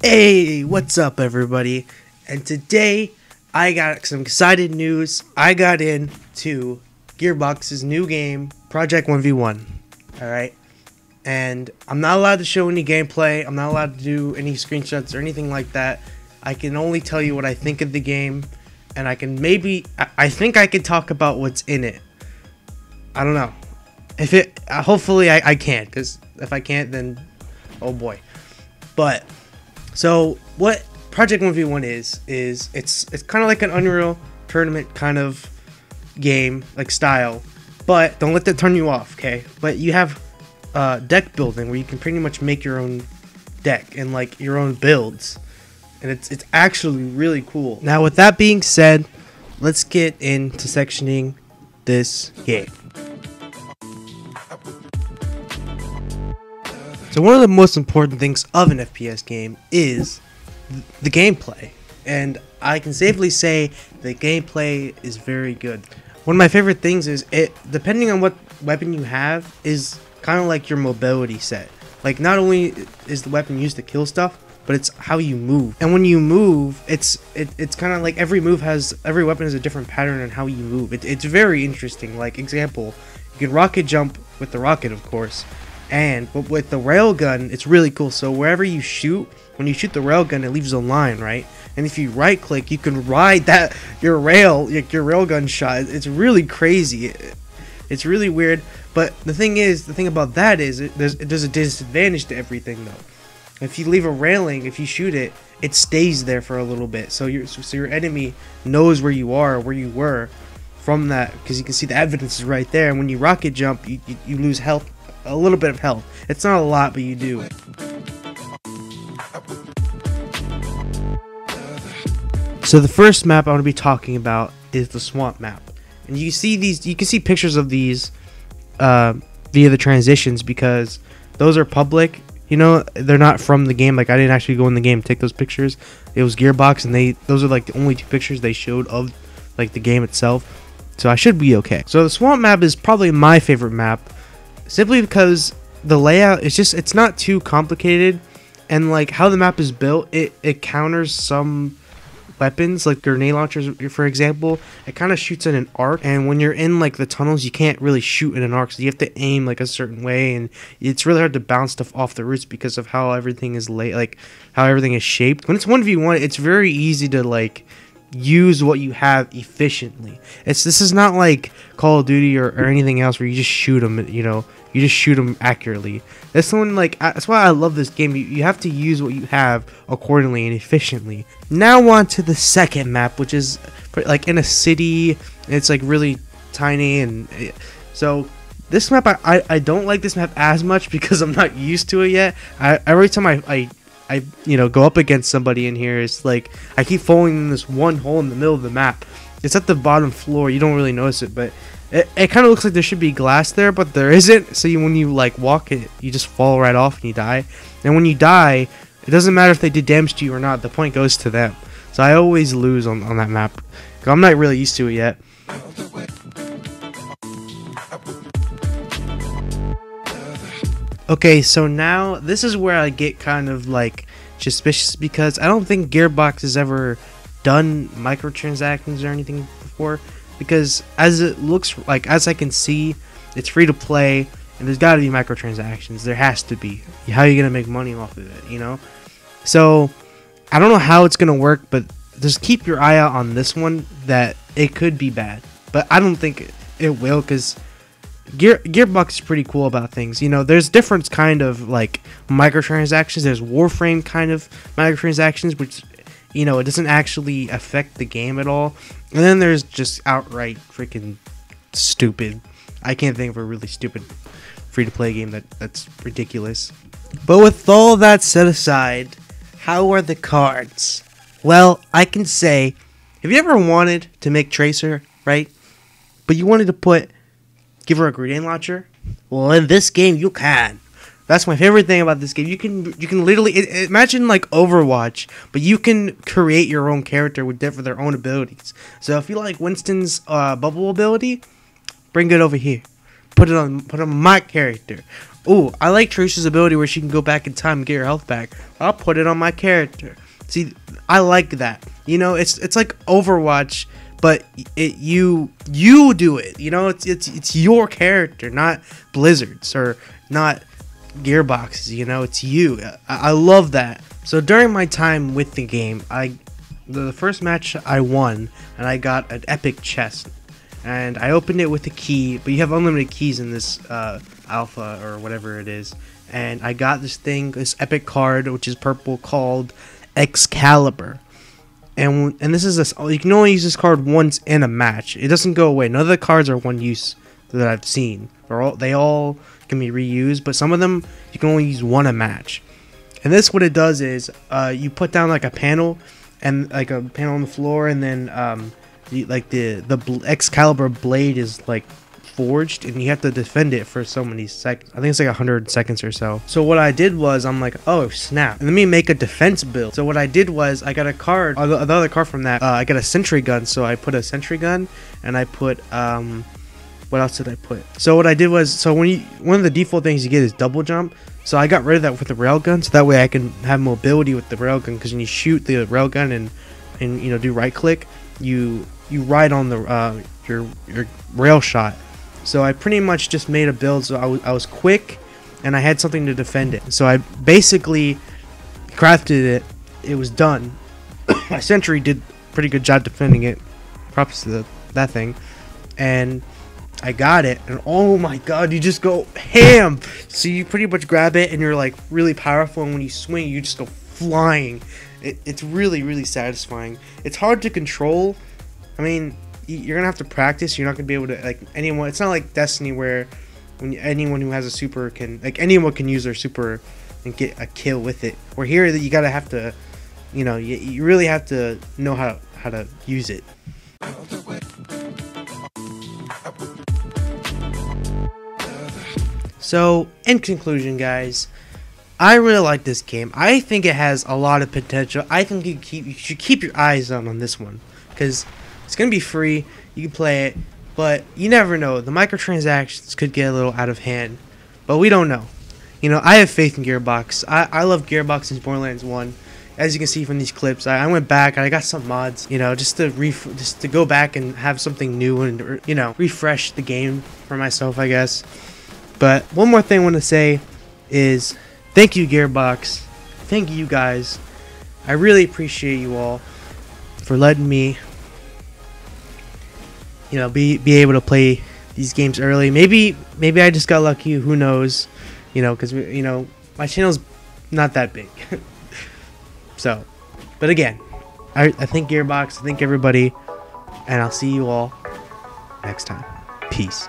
Hey, what's up everybody? And today I got some excited news. I got into Gearbox's new game, Project 1v1. Alright? And I'm not allowed to show any gameplay. I'm not allowed to do any screenshots or anything like that. I can only tell you what I think of the game. And I can I think I can talk about what's in it. I don't know. Hopefully I can. Because if I can't, then oh boy. But so what Project 1v1 is it's kind of like an Unreal Tournament kind of game, like style, but don't let that turn you off, okay? But you have deck building where you can pretty much make your own deck and like your own builds, and it's actually really cool. Now with that being said, let's get into sectioning this game. So one of the most important things of an FPS game is the gameplay, and I can safely say the gameplay is very good. One of my favorite things is depending on what weapon you have, is kind of like your mobility set. Like not only is the weapon used to kill stuff, but it's how you move. And when you move, it's kind of like every weapon has a different pattern on how you move. It's very interesting. Like example, you can rocket jump with the rocket, of course. But with the railgun, it's really cool. So wherever you shoot, when you shoot the railgun, it leaves a line, right? And if you right click, you can ride your railgun shot. It's really crazy. It's really weird. But the thing about that is there's a disadvantage to everything though. If you leave a railing, if you shoot it, it stays there for a little bit. So your enemy knows where you are, where you were from that, because you can see the evidence is right there. And when you rocket jump, you lose health. A little bit of health. It's not a lot, but you do. So the first map I want to be talking about is the swamp map, and you can see pictures of these via the transitions, because those are public. You know, they're not from the game. Like I didn't actually go in the game to take those pictures. It was Gearbox, and those are like the only two pictures they showed of like the game itself. So I should be okay. So the swamp map is probably my favorite map, simply because the layout is it's not too complicated, and like how the map is built, it counters some weapons like grenade launchers, for example. It kind of shoots in an arc, and when you're in like the tunnels, you can't really shoot in an arc, so you have to aim like a certain way, and it's really hard to bounce stuff off the roofs because of how everything is how everything is shaped. When it's 1v1, it's very easy to like use what you have efficiently. This is not like Call of Duty or anything else where you just shoot them, you know, you just shoot them accurately. That's why I love this game. You have to use what you have accordingly and efficiently. Now on to the second map, which is like in a city. It's like really tiny, and so this map I don't like this map as much because I'm not used to it yet. Every time I go up against somebody in here, it's like I keep falling in this one hole in the middle of the map. It's at the bottom floor. You don't really notice it, but it kind of looks like there should be glass there, but there isn't. So when you like walk it, you just fall right off and you die. And when you die, it doesn't matter if they did damage to you or not. The point goes to them. So I always lose on that map, because I'm not really used to it yet. Okay, so now this is where I get kind of like suspicious, because I don't think Gearbox has ever done microtransactions or anything before, because as it looks like, as I can see, it's free to play, and there's got to be microtransactions. There has to be. How are you gonna make money off of it, you know? So I don't know how it's gonna work, but just keep your eye out on this one, that it could be bad, but I don't think it will, because Gearbox is pretty cool about things. You know, there's different kind of like microtransactions. There's Warframe kind of microtransactions, which, you know, it doesn't actually affect the game at all. And then there's just outright freaking stupid. I can't think of a really stupid free-to-play game that's ridiculous. But with all that set aside, how are the cards? Well, I can say, have you ever wanted to make Tracer, right? But you wanted to give her a grenade launcher? Well, in this game, you can. That's my favorite thing about this game. You can literally imagine like Overwatch, but you can create your own character with their own abilities. So if you like Winston's bubble ability, bring it over here. Put it on my character. Oh, I like Trish's ability where she can go back in time and get her health back. I'll put it on my character. See, I like that. You know, it's like Overwatch, but you do it. You know, it's your character, not Blizzard's or not Gearbox's. You know, it's you. I love that. So during my time with the game, the first match I won, and I got an epic chest, and I opened it with a key. But you have unlimited keys in this alpha or whatever it is, and I got this epic card which is purple called Excalibur. And this is you can only use this card once in a match. It doesn't go away. None of the cards are one use that I've seen. They all can be reused, but some of them you can only use one a match. And this, what it does is you put down like a panel and like a panel on the floor, and then the Excalibur blade is like forged, and you have to defend it for so many seconds. I think it's like 100 seconds or so. So what I did was, I'm like, oh snap, let me make a defense build. So what I did was, I got a card, the other card from that, I got a sentry gun. So I put a sentry gun, and I put what else did I put? So what I did was, so one of the default things you get is double jump. So I got rid of that with the railgun, so that way I can have mobility with the railgun, because when you shoot the railgun and you know, do right click, you ride on the your rail shot. So I pretty much just made a build so I was quick and I had something to defend it. So I basically crafted it. It was done. My sentry did a pretty good job defending it. Props to that thing. And I got it, and oh my god, you just go ham. So you pretty much grab it and you're like really powerful, and when you swing you just go flying. It's really, really satisfying. It's hard to control. I mean, you're gonna have to practice. You're not gonna be able to, like, anyone. It's not like Destiny where anyone who has a super can, like, anyone can use their super and get a kill with it. Or here, that you gotta have to, you know, you really have to know how to use it. So in conclusion, guys, I really like this game. I think it has a lot of potential. I think you should keep your eyes on this one, because it's going to be free. You can play it, but you never know. The microtransactions could get a little out of hand, but we don't know. You know, I have faith in Gearbox. I love Gearbox since Borderlands 1. As you can see from these clips, I went back and I got some mods, you know, just to go back and have something new and, you know, refresh the game for myself, I guess. But one more thing I want to say is thank you, Gearbox. Thank you, guys. I really appreciate you all for letting me, you know, be able to play these games early. Maybe I just got lucky. Who knows? You know, because, you know, my channel's not that big. So, but again, I thank Gearbox. I thank everybody, and I'll see you all next time. Peace.